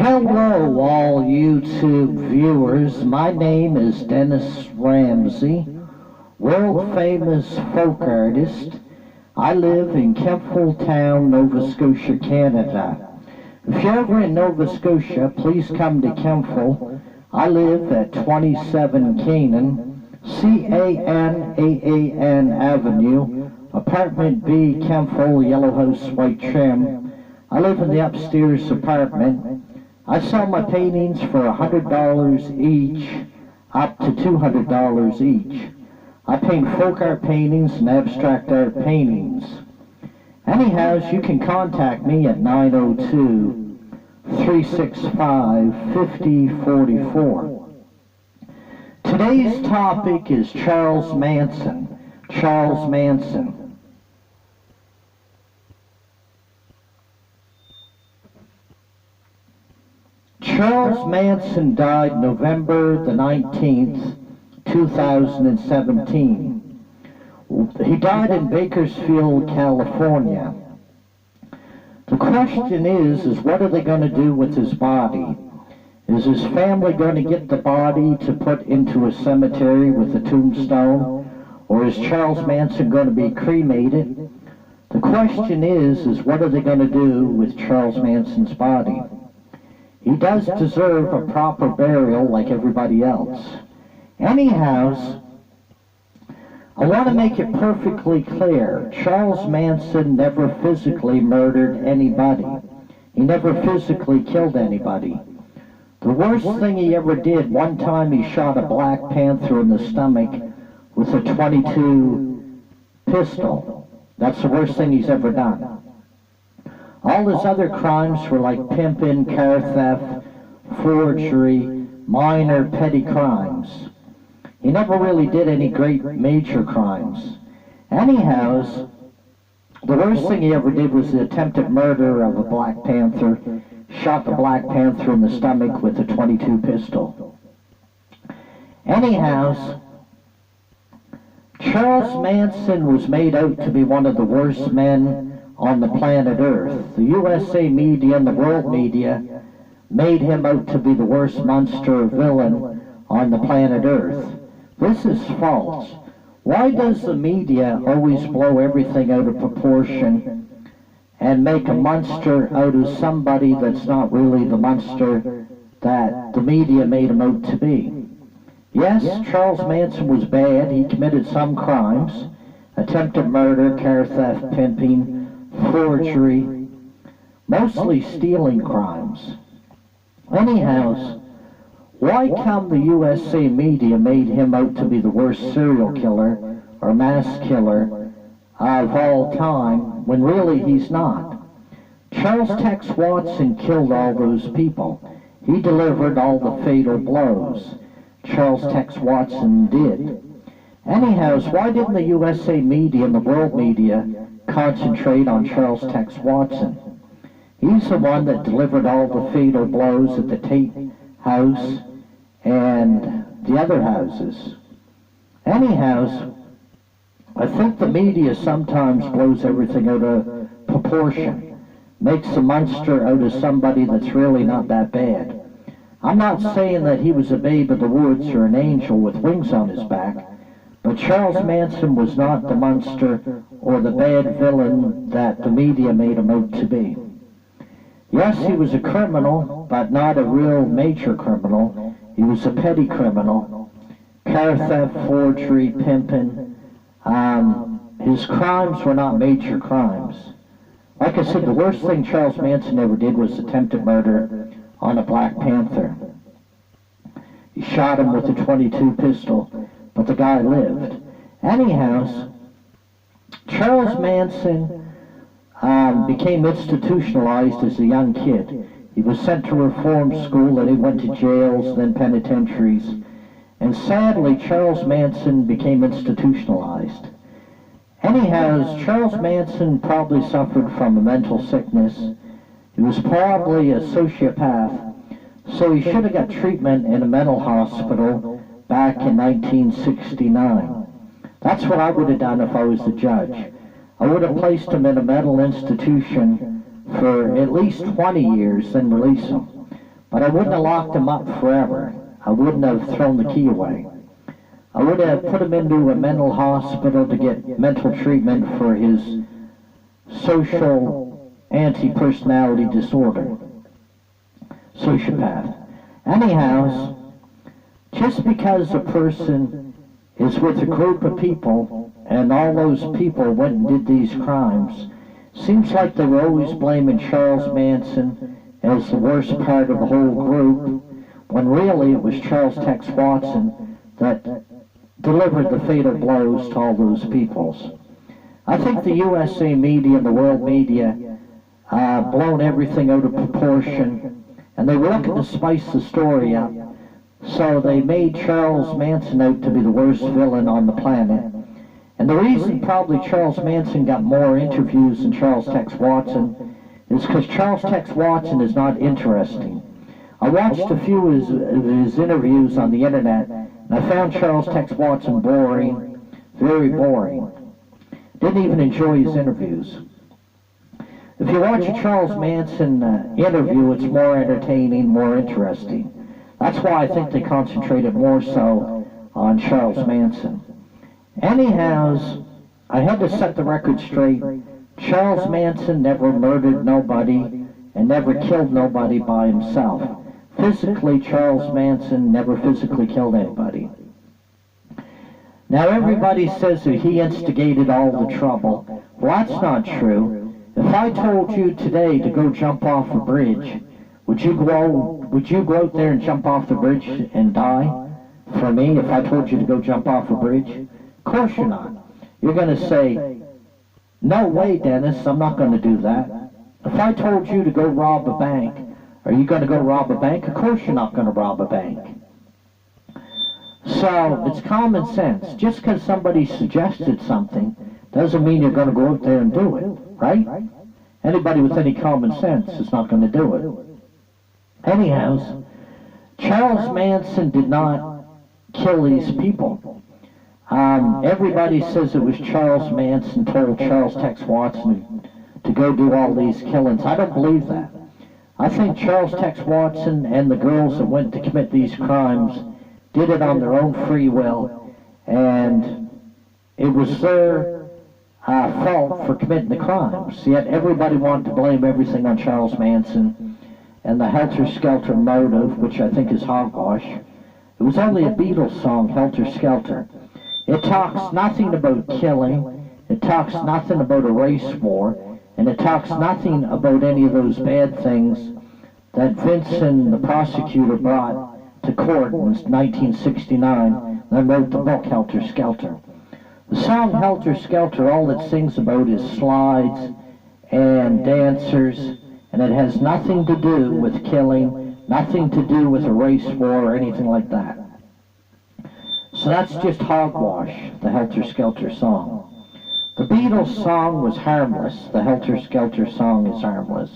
Hello, all YouTube viewers. My name is Dennis Ramsey, world famous folk artist. I live in Kemptville Town, Nova Scotia, Canada. If you're ever in Nova Scotia, please come to Kemptville. I live at 27 Canaan, C-A-N-A-A-N Avenue, Apartment B, Kemptville, Yellow House, White Trim. I live in the upstairs apartment. I sell my paintings for $100 each, up to $200 each. I paint folk art paintings and abstract art paintings. Anyhow, you can contact me at 902-365-5044. Today's topic is Charles Manson. Charles Manson. Charles Manson died November the 19th, 2017. He died in Bakersfield, California. The question is what are they going to do with his body? Is his family going to get the body to put into a cemetery with a tombstone? Or is Charles Manson going to be cremated? The question is what are they going to do with Charles Manson's body? He does deserve a proper burial like everybody else. Anyhow, I want to make it perfectly clear. Charles Manson never physically murdered anybody. He never physically killed anybody. The worst thing he ever did, one time he shot a Black Panther in the stomach with a .22 pistol. That's the worst thing he's ever done. All his other crimes were like pimping, car theft, forgery, minor petty crimes. He never really did any great major crimes. Anyhow, the worst thing he ever did was the attempted murder of a Black Panther. Shot the Black Panther in the stomach with a .22 pistol. Anyhow, Charles Manson was made out to be one of the worst men on the planet Earth. The USA media and the world media made him out to be the worst monster villain on the planet Earth. This is false. Why does the media always blow everything out of proportion and make a monster out of somebody that's not really the monster that the media made him out to be? Yes, Charles Manson was bad. He committed some crimes. Attempted murder, car theft, pimping, forgery, mostly stealing crimes. Anyhow, why come the USA media made him out to be the worst serial killer or mass killer of all time when really he's not? Charles Tex Watson killed all those people. He delivered all the fatal blows. Charles Tex Watson did. Anyhow, why didn't the USA media and the world media concentrate on Charles Tex Watson? He's the one that delivered all the fatal blows at the Tate House and the other houses. Anyhow, I think the media sometimes blows everything out of proportion, makes a monster out of somebody that's really not that bad. I'm not saying that he was a babe of the woods or an angel with wings on his back, but Charles Manson was not the monster or the bad villain that the media made him out to be. Yes, he was a criminal, but not a real major criminal. He was a petty criminal. Car theft, forgery, pimping. His crimes were not major crimes. Like I said, the worst thing Charles Manson ever did was attempted murder on a Black Panther. He shot him with a .22 pistol, but the guy lived. Anyhow, Charles Manson became institutionalized as a young kid. He was sent to reform school, and he went to jails, then penitentiaries. And sadly, Charles Manson became institutionalized. Anyhow, Charles Manson probably suffered from a mental sickness. He was probably a sociopath, so he should have got treatment in a mental hospital back in 1969. That's what I would have done if I was the judge. I would have placed him in a mental institution for at least 20 years, then release him. but I wouldn't have locked him up forever. I wouldn't have thrown the key away. I would have put him into a mental hospital to get mental treatment for his social anti-personality disorder, sociopath. Anyhow, just because a person is with a group of people and all those people went and did these crimes, seems like they were always blaming Charles Manson as the worst part of the whole group, when really it was Charles Tex Watson that delivered the fatal blows to all those peoples. I think the USA media and the world media blown everything out of proportion, and they were looking to spice the story up, so they made Charles Manson out to be the worst villain on the planet. And the reason probably Charles Manson got more interviews than Charles Tex Watson is because Charles Tex Watson is not interesting. I watched a few of his interviews on the internet, and I found Charles Tex Watson boring, very boring. Didn't even enjoy his interviews. If you watch a Charles Manson interview, it's more entertaining, more interesting. That's why I think they concentrated more so on Charles Manson. Anyhow, I had to set the record straight. Charles Manson never murdered nobody and never killed nobody by himself. Physically, Charles Manson never physically killed anybody. Now everybody says that he instigated all the trouble. Well, that's not true. If I told you today to go jump off a bridge, would you go out there and jump off the bridge and die? For me, if I told you to go jump off a bridge? Of course you're not. You're going to say, no way, Dennis, I'm not going to do that. If I told you to go rob a bank, are you going to go rob a bank? Of course you're not going to rob a bank. So, it's common sense. Just because somebody suggested something doesn't mean you're going to go out there and do it, right? Anybody with any common sense is not going to do it. Anyhow, Charles Manson did not kill these people. Everybody says it was Charles Manson told Charles Tex Watson to go do all these killings. I don't believe that. I think Charles Tex Watson and the girls that went to commit these crimes did it on their own free will, and it was their fault for committing the crimes. Yet everybody wanted to blame everything on Charles Manson and the helter-skelter motive, which I think is hogwash. It was only a Beatles song, Helter Skelter. It talks nothing about killing, it talks nothing about a race war, and it talks nothing about any of those bad things that Vinson, the prosecutor, brought to court in 1969, and wrote the book Helter Skelter. The song Helter Skelter, all it sings about is slides and dancers, and it has nothing to do with killing, nothing to do with a race war or anything like that. So that's just hogwash, the Helter Skelter song. The Beatles song was harmless, the Helter Skelter song is harmless.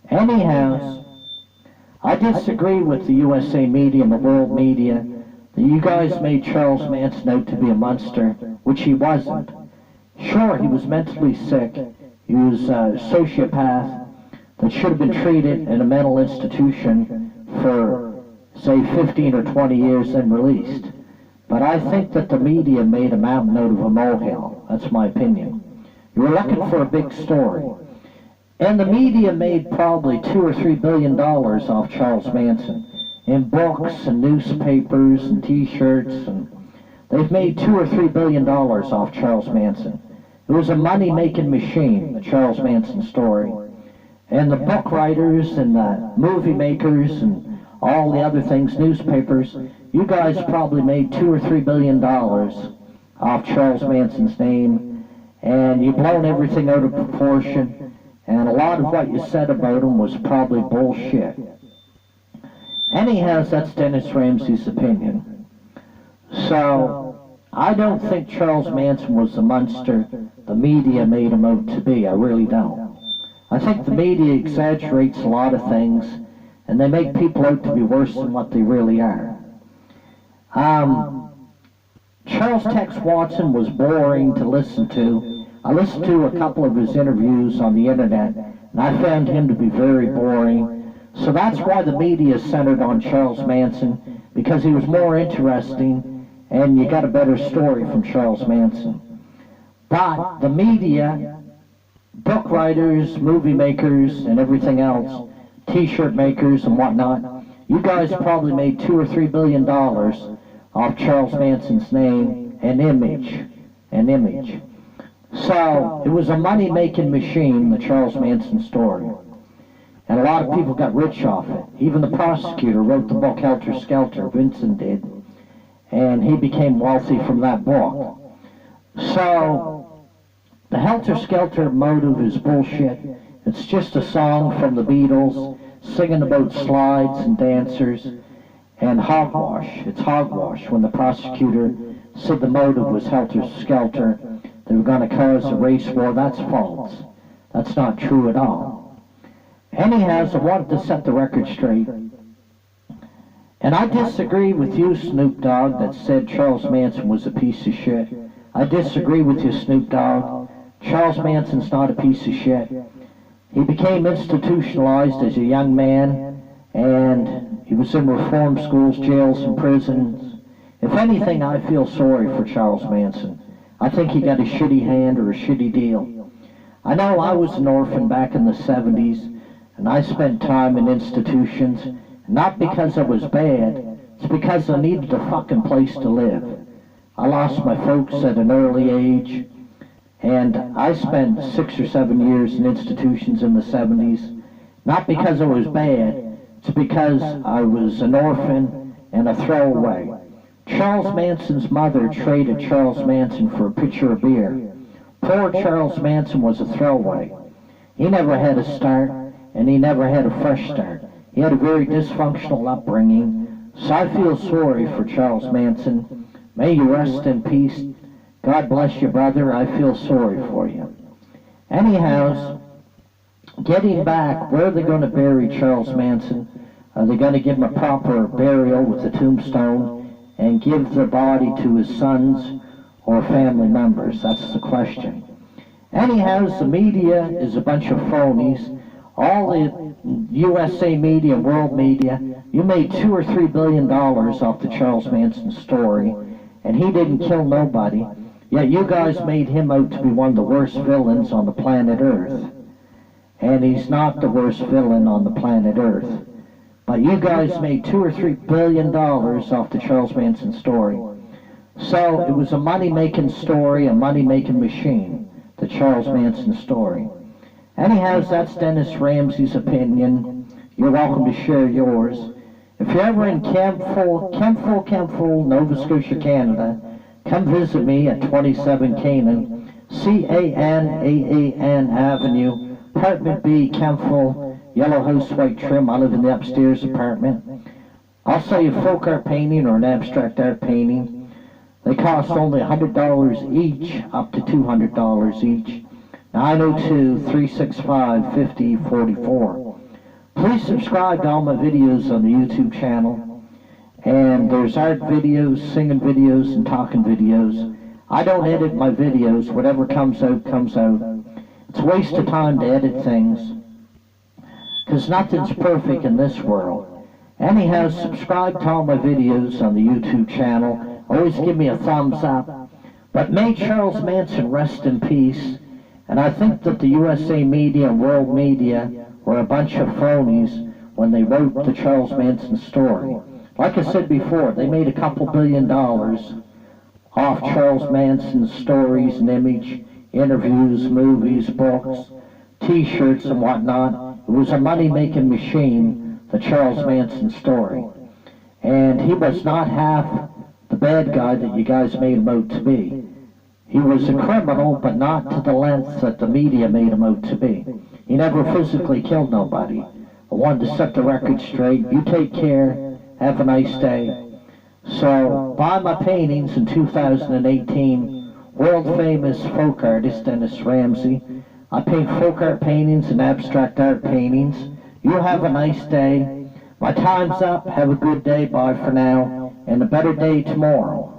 Anyhow, I disagree with the USA media and the world media that you guys made Charles Manson out to be a monster, which he wasn't. Sure, he was mentally sick. He was a sociopath that should have been treated in a mental institution for, say, 15 or 20 years and released. But I think that the media made a mountain out of a molehill. That's my opinion. You were looking for a big story. And the media made probably $2 or $3 billion off Charles Manson in books and newspapers and T-shirts, and they've made $2 or $3 billion off Charles Manson. It was a money-making machine, the Charles Manson story. And the book writers and the movie makers and all the other things, newspapers, you guys probably made $2 or $3 billion off Charles Manson's name, and you've blown everything out of proportion, and a lot of what you said about him was probably bullshit. Anyhow, that's Dennis Ramsey's opinion. So, I don't think Charles Manson was the monster the media made him out to be. I really don't. I think the media exaggerates a lot of things, and they make people out to be worse than what they really are. Charles Tex Watson was boring to listen to. I listened to a couple of his interviews on the internet, and I found him to be very boring. So that's why the media is centered on Charles Manson, because he was more interesting, and you got a better story from Charles Manson. But the media, book writers, movie makers, and everything else, t-shirt makers and whatnot, you guys probably made $2 or $3 billion off Charles Manson's name and image. So it was a money-making machine, the Charles Manson story. And a lot of people got rich off it. Even the prosecutor wrote the book Helter Skelter, Vincent did, and he became wealthy from that book. So the Helter Skelter motive is bullshit. It's just a song from the Beatles singing about slides and dancers and hogwash. It's hogwash. When the prosecutor said the motive was Helter Skelter, they were going to cause a race war, that's false. That's not true at all. Anyhow, I wanted to set the record straight. And I disagree with you, Snoop Dogg, that said Charles Manson was a piece of shit. I disagree with you, Snoop Dogg. Charles Manson's not a piece of shit. He became institutionalized as a young man, and he was in reform schools, jails, and prisons. If anything, I feel sorry for Charles Manson. I think he got a shitty hand or a shitty deal. I know I was an orphan back in the 70s, and I spent time in institutions, not because I was bad, it's because I needed a fucking place to live. I lost my folks at an early age, and I spent 6 or 7 years in institutions in the 70s, not because I was bad, it's because I was an orphan and a throwaway. Charles Manson's mother traded Charles Manson for a pitcher of beer. Poor Charles Manson was a throwaway. He never had a start, and he never had a fresh start. He had a very dysfunctional upbringing, so I feel sorry for Charles Manson. May you rest in peace. God bless you, brother. I feel sorry for you. Anyhow, getting back, where are they going to bury Charles Manson? Are they going to give him a proper burial with a tombstone and give the body to his sons or family members? That's the question. Anyhow, the media is a bunch of phonies. All the USA media, world media, you made $2 or $3 billion off the Charles Manson story, and he didn't kill nobody. Yet you guys made him out to be one of the worst villains on the planet Earth. And he's not the worst villain on the planet Earth. But you guys made $2 or $3 billion off the Charles Manson story. So it was a money-making story, a money-making machine, the Charles Manson story. Anyhow, that's Dennis Ramsey's opinion. You're welcome to share yours. If you're ever in Kempful, Nova Scotia, Canada, come visit me at 27 Canaan, C-A-N-A-A-N Avenue, Apartment B, Kempful, Yellow House, White Trim. I live in the upstairs apartment. I'll sell you a folk art painting or an abstract art painting. They cost only $100 each, up to $200 each. 902-365-5044. Please subscribe to all my videos on the YouTube channel. And there's art videos, singing videos, and talking videos. I don't edit my videos. Whatever comes out, comes out. It's a waste of time to edit things, because nothing's perfect in this world. Anyhow, subscribe to all my videos on the YouTube channel. Always give me a thumbs up. But may Charles Manson rest in peace. And I think that the USA media and world media were a bunch of phonies when they wrote the Charles Manson story. Like I said before, they made a couple $2 billion off Charles Manson's stories and image, interviews, movies, books, t-shirts and whatnot. It was a money-making machine, the Charles Manson story. And he was not half the bad guy that you guys made him out to be. He was a criminal, but not to the length that the media made him out to be. He never physically killed nobody. I wanted to set the record straight. You take care. Have a nice day. So, buy my paintings in 2018. World-famous folk artist Dennis Ramsey. I paint folk art paintings and abstract art paintings. You have a nice day. My time's up. Have a good day. Bye for now. And a better day tomorrow.